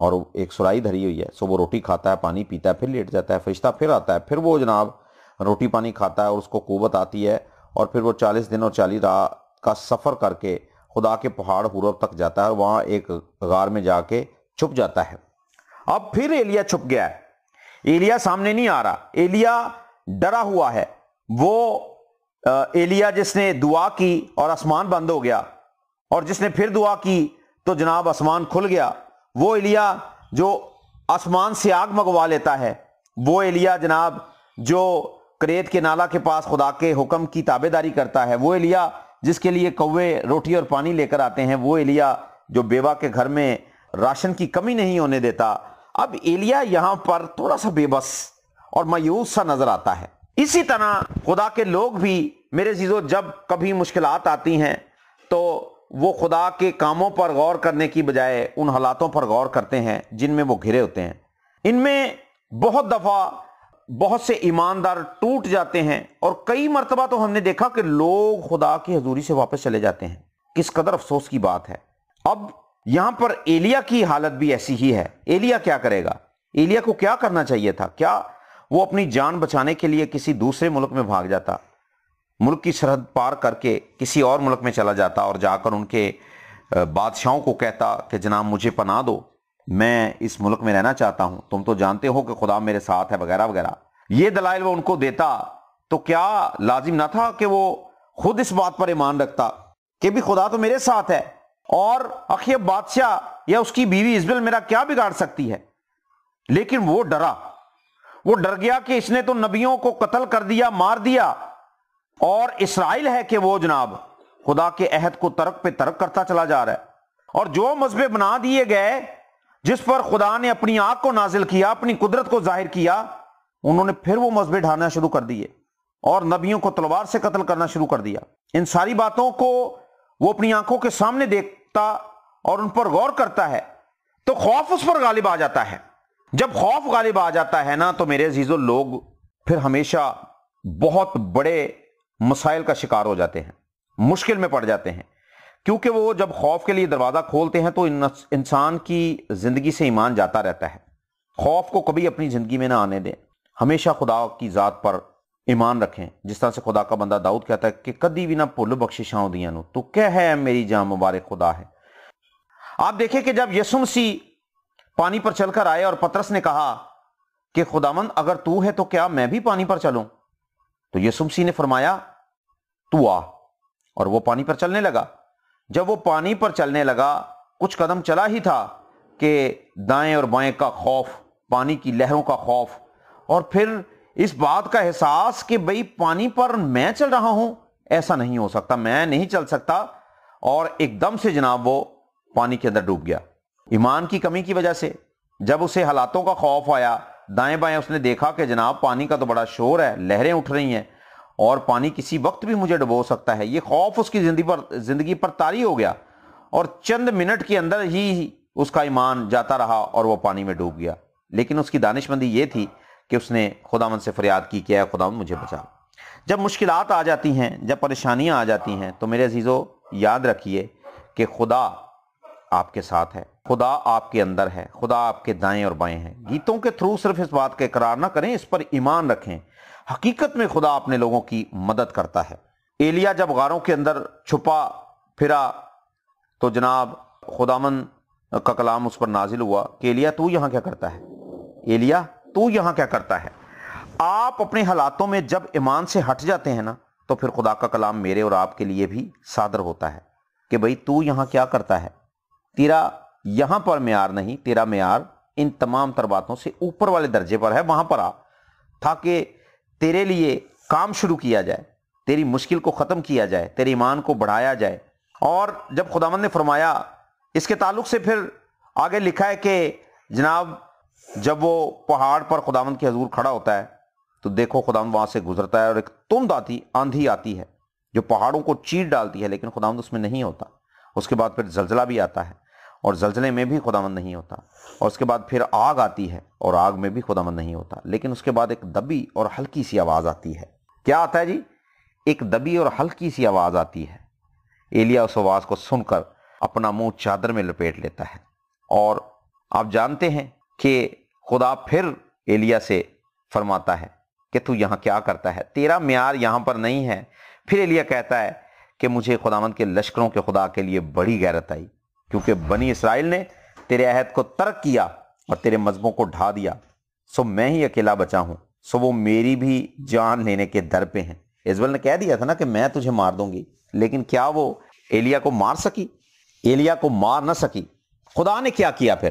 اور ایک سرائی دھری ہوئی ہے، سو وہ روٹی کھاتا ہے، پانی پیتا ہے، پھر لیٹ جاتا ہے، فرشتہ پھر آتا ہے، پھر وہ جناب روٹی پانی کھاتا ہے اور اس کو قوت آتی ہے، اور پھر وہ 40 دن اور 40 رات کا سفر کر کے خدا کے پہاڑ حورب تک جاتا ہے، وہاں ایک غار میں جا کے چھپ جاتا ہے۔ اب پھر ایلیا چھپ گیا ہے، ایلیا سامنے نہیں آ رہا، ایلیا ڈرا ہوا ہے۔ وہ ایلیا جس نے دعا کی اور آسمان بند ہو گیا، اور جس نے پھر دعا کی تو جناب آسمان کھل گیا، وہ ایلیا جو آسمان سے آگ منگوا لیتا ہے، وہ ایلیا جناب جو کریت کے نالا کے پاس خدا کے حکم کی تابع داری کرتا ہے، وہ ایلیا جس کے لیے کوے روٹی اور پانی لے کر آتے ہیں، وہ ایلیا جو بیوہ کے گھر میں راشن کی کمی نہیں ہونے دیتا۔ اب ایلیا یہاں پر تھوڑا سا بے بس اور مایوس سا نظر آتا ہے۔ اسی طرح خدا کے لوگ بھی میرے عزیزو جب کبھی مشکلات آتی ہیں تو وہ خدا کے کاموں پر غور کرنے کی بجائے ان حالاتوں پر غور کرتے ہیں جن میں وہ گھرے ہوتے ہیں۔ ان میں بہت دفعہ بہت سے ایماندار ٹوٹ جاتے ہیں، اور کئی مرتبہ تو ہم نے دیکھا کہ لوگ خدا کی حضوری سے واپس چلے جاتے ہیں۔ کس قدر افسوس کی بات ہے۔ اب یہاں پر ایلیا کی حالت بھی ایسی ہی ہے۔ ایلیا کیا کرے گا؟ ایلیا کو کیا کرنا چاہیے تھا؟ کیا وہ اپنی جان بچانے کے لیے کسی دوسرے ملک میں بھاگ جاتا، ملک کی سرحد پار کر کے کسی اور ملک میں چلا جاتا اور جا کر ان کے بادشاہوں کو کہتا کہ جناب مجھے پناہ دو، میں اس ملک میں رہنا چاہتا ہوں، تم تو جانتے ہو کہ خدا میرے ساتھ ہے وغیرہ وغیرہ، یہ دلائل وہ ان کو دیتا تو کیا لازم نہ تھا کہ وہ خود اس بات پر ایمان رکھتا کہ بھی خدا تو میرے ساتھ ہے، اور اخیب بادشاہ یا اس کی بیوی ایزبل میرا کیا بگاڑ سکتی ہے؟ لیکن وہ ڈرا، وہ ڈر گیا کہ اس نے تو نبیوں کو قتل کر دیا، مار دیا، اور اسرائیل ہے کہ وہ جناب خدا کے عہد کو ترک پہ ترک کرتا چلا جا رہا ہے، اور جو مذبح بنا دیے گئے جس پر خدا نے اپنی آنکھ کو نازل کیا، اپنی قدرت کو ظاہر کیا، انہوں نے پھر وہ مذبح ڈھانا شروع کر دیے اور نبیوں کو تلوار سے قتل کرنا شروع کر دیا۔ ان ساری باتوں کو وہ اپنی آنکھوں کے سامنے دیکھتا اور ان پر غور کرتا ہے تو خوف اس پر غالب آ جاتا ہے۔ جب خوف غالب آ جاتا ہے نا تو میرے عزیزو لوگ پھر ہمیشہ بہت بڑے مسائل کا شکار ہو جاتے ہیں، مشکل میں پڑ جاتے ہیں، کیونکہ وہ جب خوف کے لیے دروازہ کھولتے ہیں تو انسان کی زندگی سے ایمان جاتا رہتا ہے۔ خوف کو کبھی اپنی زندگی میں نہ آنے دیں، ہمیشہ خدا کی ذات پر ایمان رکھیں، جس طرح سے خدا کا بندہ داؤد کہتا ہے کہ کدی بھی نہ بھول بخششاں دیاں نو، تو کیا ہے میری جان مبارک خدا ہے۔ آپ دیکھیں کہ جب یسوع مسیح پانی پر چل کر آئے اور پترس نے کہا کہ خداوند اگر تو ہے تو کیا میں بھی پانی پر چلوں، تو یسوع مسیح نے فرمایا تو آ، اور وہ پانی پر چلنے لگا۔ جب وہ پانی پر چلنے لگا کچھ قدم چلا ہی تھا کہ دائیں اور بائیں کا خوف، پانی کی لہروں کا خوف، اور پھر اس بات کا احساس کہ بھئی پانی پر میں چل رہا ہوں، ایسا نہیں ہو سکتا، میں نہیں چل سکتا، اور ایک دم سے جناب وہ پانی کے اندر ڈوب گیا۔ ایمان کی کمی کی وجہ سے جب اسے حالاتوں کا خوف آیا، دائیں بائیں اس نے دیکھا کہ جناب پانی کا تو بڑا شور ہے، لہریں اٹھ رہی ہیں اور پانی کسی وقت بھی مجھے ڈبو سکتا ہے، یہ خوف اس کی زندگی پر طاری ہو گیا، اور چند منٹ کے اندر ہی اس کا ایمان جاتا رہا اور وہ پانی میں ڈوب گیا۔ لیکن اس کی دانشمندی یہ تھی کہ اس نے خداوند سے فریاد کی کہ اے خداوند مجھے بچا۔ جب مشکلات آ جاتی ہیں، جب پریشانیاں آ جاتی ہیں تو میرے عزیزو یاد رکھیے کہ خدا آپ کے ساتھ ہے، خدا آپ کے اندر ہے، خدا آپ کے دائیں اور بائیں ہیں۔ گیتوں کے تھرو صرف اس بات کا اقرار نہ کریں، اس پر ایمان رکھیں، حقیقت میں خدا اپنے لوگوں کی مدد کرتا ہے۔ ایلیا جب غاروں کے اندر چھپا پھرا تو جناب خداوند کا کلام اس پر نازل ہوا کہ ایلیا تو یہاں کیا کرتا ہے، ایلیا تو یہاں کیا کرتا ہے۔ آپ اپنے حالاتوں میں جب ایمان سے ہٹ جاتے ہیں نا تو پھر خدا کا کلام میرے اور آپ کے لیے بھی صادر ہوتا ہے کہ بھئی تو یہاں کیا کرتا ہے، تیرا یہاں پر معیار نہیں، تیرا معیار ان تمام تر باتوں سے اوپر والے درجے پر ہے، وہاں پر آ تاکہ تیرے لیے کام شروع کیا جائے، تیری مشکل کو ختم کیا جائے، تیرے ایمان کو بڑھایا جائے۔ اور جب خداوند نے فرمایا اس کے تعلق سے پھر آگے لکھا ہے کہ جناب جب وہ پہاڑ پر خداوند کے حضور کھڑا ہوتا ہے تو دیکھو خداوند وہاں سے گزرتا ہے اور ایک تند آندھی آتی ہے جو پہاڑوں کو چیر ڈالتی ہے، لیکن خداوند اس میں نہیں ہوتا۔ اس کے بعد پھر زلزلہ بھی آتا ہے اور زلزلے میں بھی خداوند نہیں ہوتا، اور اس کے بعد پھر آگ آتی ہے اور آگ میں بھی خداوند نہیں ہوتا، لیکن اس کے بعد ایک دبی اور ہلکی سی آواز آتی ہے۔ کیا آتا ہے جی؟ ایک دبی اور ہلکی سی آواز آتی ہے۔ ایلیا اس آواز کو سن کر اپنا منہ چادر میں لپیٹ لیتا ہے اور آپ جانتے ہیں کہ خدا پھر ایلیا سے فرماتا ہے کہ تو یہاں کیا کرتا ہے، تیرا معیار یہاں پر نہیں ہے۔ پھر ایلیا کہتا ہے کہ مجھے خداوند کے لشکروں کے خدا کے لیے بڑی غیرت آئی، کیونکہ بنی اسرائیل نے تیرے عہد کو ترک کیا اور تیرے مذہبوں کو ڈھا دیا، سو میں ہی اکیلا بچا ہوں، سو وہ میری بھی جان لینے کے در پہ ہیں۔ ایزبل نے کہہ دیا تھا نا کہ میں تجھے مار دوں گی، لیکن کیا وہ ایلیا کو مار سکی؟ ایلیا کو مار نہ سکی۔ خدا نے کیا کیا؟ پھر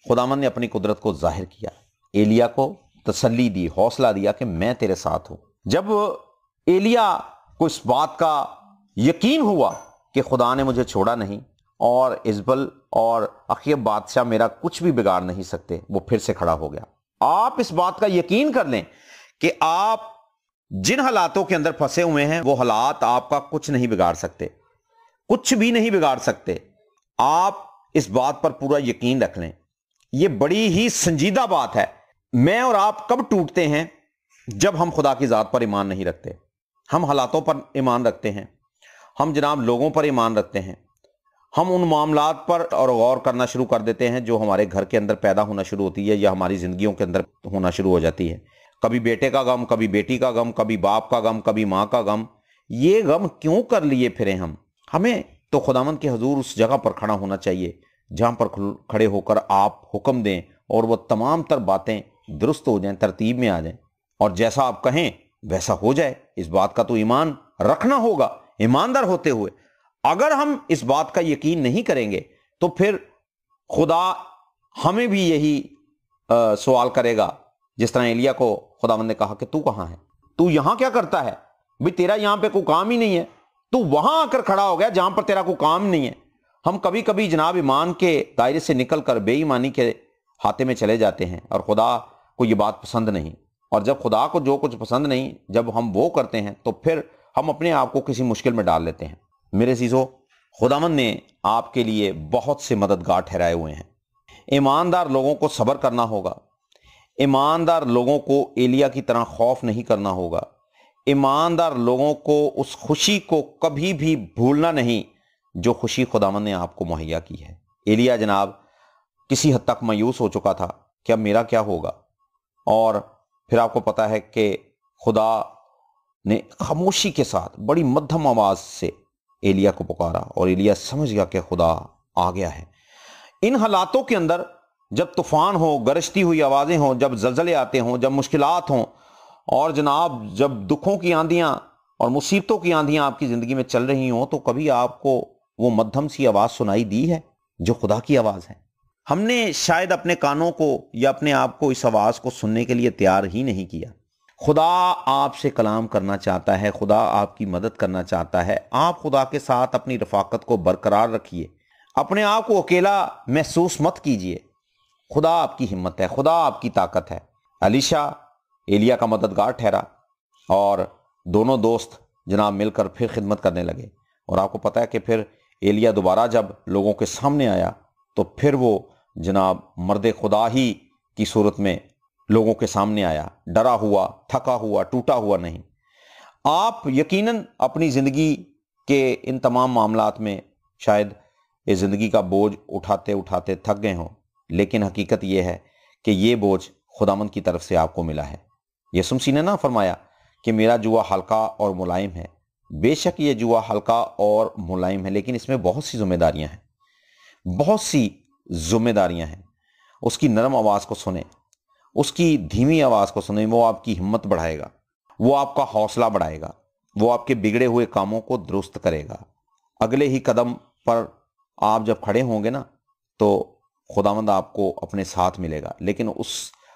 خداوند نے اپنی قدرت کو ظاہر کیا، ایلیا کو تسلی دی، حوصلہ دیا کہ میں تیرے ساتھ ہوں۔ جب ایلیا کو اس بات کا یقین ہوا کہ خدا نے مجھے چھوڑا نہیں اور ایزبل اور اخیب بادشاہ میرا کچھ بھی بگاڑ نہیں سکتے، وہ پھر سے کھڑا ہو گیا۔ آپ اس بات کا یقین کر لیں کہ آپ جن حالاتوں کے اندر پھنسے ہوئے ہیں وہ حالات آپ کا کچھ نہیں بگاڑ سکتے، کچھ بھی نہیں بگاڑ سکتے۔ آپ اس بات پر پورا یقین رکھ لیں، یہ بڑی ہی سنجیدہ بات ہے۔ میں اور آپ کب ٹوٹتے ہیں؟ جب ہم خدا کی ذات پر ایمان نہیں رکھتے، ہم حالاتوں پر ایمان رکھتے ہیں، ہم جناب لوگوں پر ایمان رکھتے ہیں، ہم ان معاملات پر اور غور کرنا شروع کر دیتے ہیں جو ہمارے گھر کے اندر پیدا ہونا شروع ہوتی ہے یا ہماری زندگیوں کے اندر ہونا شروع ہو جاتی ہے۔ کبھی بیٹے کا غم، کبھی بیٹی کا غم، کبھی باپ کا غم، کبھی ماں کا غم۔ یہ غم کیوں کر لیے پھریں ہم؟ ہمیں تو خداوند کے حضور اس جگہ پر کھڑا ہونا چاہیے جہاں پر کھڑے ہو کر آپ حکم دیں اور وہ تمام تر باتیں درست ہو جائیں، ترتیب میں آ جائیں، اور جیسا آپ کہیں ویسا ہو جائے۔ اس بات کا تو ایمان رکھنا ہوگا ایماندار ہوتے ہوئے۔ اگر ہم اس بات کا یقین نہیں کریں گے تو پھر خدا ہمیں بھی یہی سوال کرے گا جس طرح ایلیا کو خداوند نے کہا کہ تو کہاں ہے، تو یہاں کیا کرتا ہے؟ بھی تیرا یہاں پہ کوئی کام ہی نہیں ہے، تو وہاں آ کر کھڑا ہو گیا جہاں پر تیرا کوئی کام نہیں ہے۔ ہم کبھی کبھی جناب ایمان کے دائرے سے نکل کر بے ایمانی کے ہاتھے میں چلے جاتے ہیں، اور خدا کو یہ بات پسند نہیں، اور جب خدا کو جو کچھ پسند نہیں جب ہم وہ کرتے ہیں تو پھر ہم اپنے آپ کو کسی مشکل میں ڈال لیتے ہیں۔ میرے عزیزو، خداوند نے آپ کے لیے بہت سے مددگار ٹھہرائے ہوئے ہیں۔ ایماندار لوگوں کو صبر کرنا ہوگا، ایماندار لوگوں کو ایلیا کی طرح خوف نہیں کرنا ہوگا، ایماندار لوگوں کو اس خوشی کو کبھی بھی بھولنا نہیں جو خوشی خداوند نے آپ کو مہیا کی ہے۔ ایلیا جناب کسی حد تک مایوس ہو چکا تھا کہ اب میرا کیا ہوگا، اور پھر آپ کو پتا ہے کہ خدا نے خاموشی کے ساتھ بڑی مدھم آواز سے ایلیا کو پکارا، اور ایلیا سمجھ گیا کہ خدا آ گیا ہے۔ ان حالاتوں کے اندر جب طوفان ہو، گرجتی ہوئی آوازیں ہوں، جب زلزلے آتے ہوں، جب مشکلات ہوں، اور جناب جب دکھوں کی آندیاں اور مصیبتوں کی آندیاں آپ کی زندگی میں چل رہی ہوں، تو کبھی آپ کو وہ مدھم سی آواز سنائی دی ہے جو خدا کی آواز ہے؟ ہم نے شاید اپنے کانوں کو یا اپنے آپ کو اس آواز کو سننے کے لیے تیار ہی نہیں کیا۔ خدا آپ سے کلام کرنا چاہتا ہے، خدا آپ کی مدد کرنا چاہتا ہے۔ آپ خدا کے ساتھ اپنی رفاقت کو برقرار رکھیے، اپنے آپ کو اکیلا محسوس مت کیجیے۔ خدا آپ کی ہمت ہے، خدا آپ کی طاقت ہے۔ الیشا ایلیا کا مددگار ٹھہرا، اور دونوں دوست جناب مل کر پھر خدمت کرنے لگے، اور آپ کو پتا ہے کہ پھر ایلیا دوبارہ جب لوگوں کے سامنے آیا تو پھر وہ جناب مرد خدا ہی کی صورت میں لوگوں کے سامنے آیا، ڈرا ہوا، تھکا ہوا، ٹوٹا ہوا نہیں۔ آپ یقیناً اپنی زندگی کے ان تمام معاملات میں شاید اس زندگی کا بوجھ اٹھاتے اٹھاتے تھک گئے ہوں، لیکن حقیقت یہ ہے کہ یہ بوجھ خداوند کی طرف سے آپ کو ملا ہے۔ یسوع مسیح نے نہ فرمایا کہ میرا جوا ہلکا اور ملائم ہے؟ بے شک یہ جوا ہلکا اور ملائم ہے، لیکن اس میں بہت سی ذمہ داریاں ہیں، بہت سی ذمہ داریاں ہیں۔ اس کی نرم آواز کو سنیں، اس کی دھیمی آواز کو سنیں، وہ آپ کی ہمت بڑھائے گا، وہ آپ کا حوصلہ بڑھائے گا، وہ آپ کے بگڑے ہوئے کاموں کو درست کرے گا۔ اگلے ہی قدم پر آپ جب کھڑے ہوں گے نا تو خداوند آپ کو اپنے ساتھ ملے گا، لیکن اس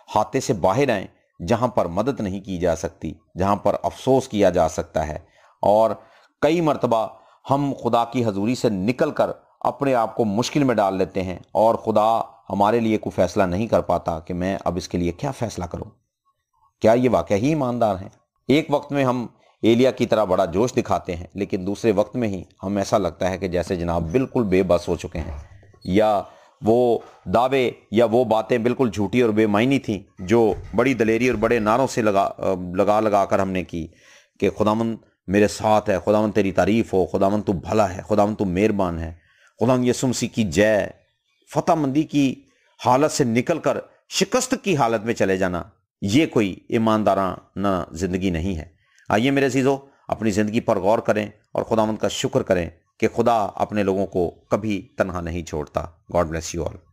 ہاتھے سے باہر آئیں جہاں پر مدد نہیں کی جا سکتی، جہاں پر افسوس کیا جا سکتا ہے۔ اور کئی مرتبہ ہم خدا کی حضوری سے نکل کر اپنے آپ کو مشکل میں ڈال لیتے ہیں، اور خدا ہمارے لیے کوئی فیصلہ نہیں کر پاتا کہ میں اب اس کے لیے کیا فیصلہ کروں۔ کیا یہ واقعی ہی ایماندار ہیں؟ ایک وقت میں ہم ایلیا کی طرح بڑا جوش دکھاتے ہیں، لیکن دوسرے وقت میں ہی ہم ایسا لگتا ہے کہ جیسے جناب بالکل بے بس ہو چکے ہیں، یا وہ دعوے یا وہ باتیں بالکل جھوٹی اور بے معنی تھیں جو بڑی دلیری اور بڑے نعروں سے لگا کر ہم نے کی کہ خداوند میرے ساتھ ہے، خداوند تیری تعریف ہو، خداوند تو بھلا ہے، خداوند تو مہربان ہے، خداوند یسوع مسیح کی جے۔ فتح مندی کی حالت سے نکل کر شکست کی حالت میں چلے جانا، یہ کوئی ایماندارانہ زندگی نہیں ہے۔ آئیے میرے عزیزو، اپنی زندگی پر غور کریں اور خداوند کا شکر کریں کہ خدا اپنے لوگوں کو کبھی تنہا نہیں چھوڑتا۔ God bless you all.